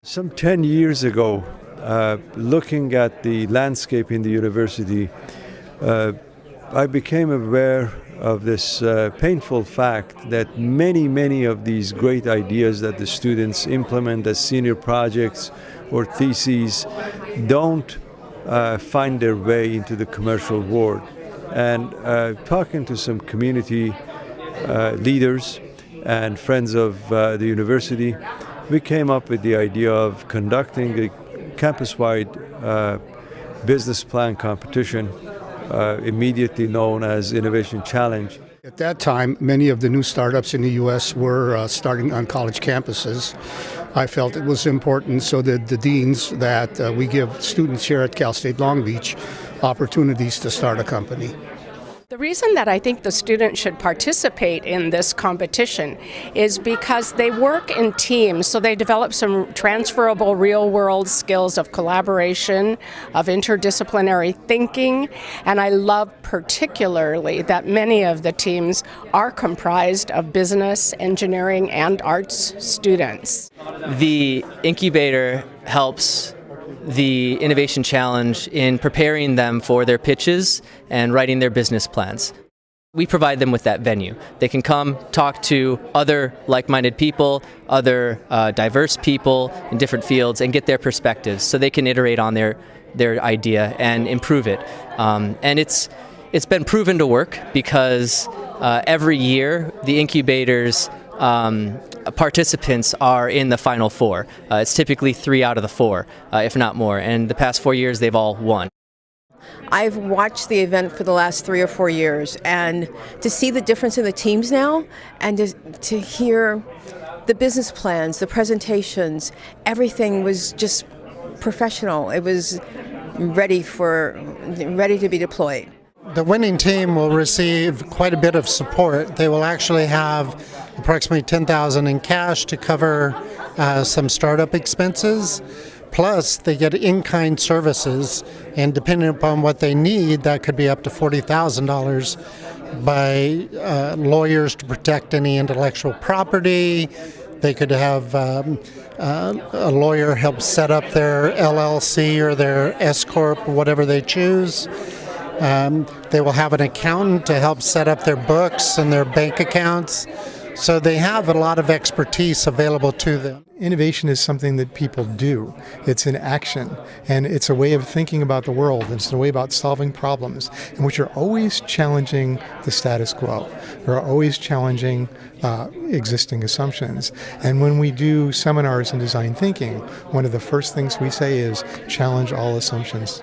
Some 10 years ago, looking at the landscape in the university, I became aware of this painful fact that many of these great ideas that the students implement as senior projects or theses don't find their way into the commercial world. And talking to some community leaders and friends of the university, we came up with the idea of conducting a campus-wide business plan competition, immediately known as Innovation Challenge. At that time, many of the new startups in the U.S. were starting on college campuses. I felt it was important so that the deans that we give students here at Cal State Long Beach opportunities to start a company. The reason that I think the students should participate in this competition is because they work in teams, so they develop some transferable real-world skills of collaboration, of interdisciplinary thinking, and I love particularly that many of the teams are comprised of business, engineering, and arts students. The Incubator helps the Innovation Challenge in preparing them for their pitches and writing their business plans. We provide them with that venue. They can come talk to other like-minded people, other diverse people in different fields, and get their perspectives so they can iterate on their idea and improve it. And it's been proven to work because every year the Incubator's participants are in the Final Four. It's typically 3 out of the 4, if not more, and the past 4 years they've all won. I've watched the event for the last 3 or 4 years, and to see the difference in the teams now, and to hear the business plans, the presentations, everything was just professional. It was ready to be deployed. The winning team will receive quite a bit of support. They will actually have approximately $10,000 in cash to cover some startup expenses. Plus, they get in-kind services, and depending upon what they need, that could be up to $40,000 by lawyers to protect any intellectual property. They could have a lawyer help set up their LLC or their S-Corp, whatever they choose. They will have an accountant to help set up their books and their bank accounts. So they have a lot of expertise available to them. Innovation is something that people do. It's an action, and it's a way of thinking about the world. It's a way about solving problems in which you're always challenging the status quo. You're always challenging existing assumptions. And when we do seminars in design thinking, one of the first things we say is challenge all assumptions.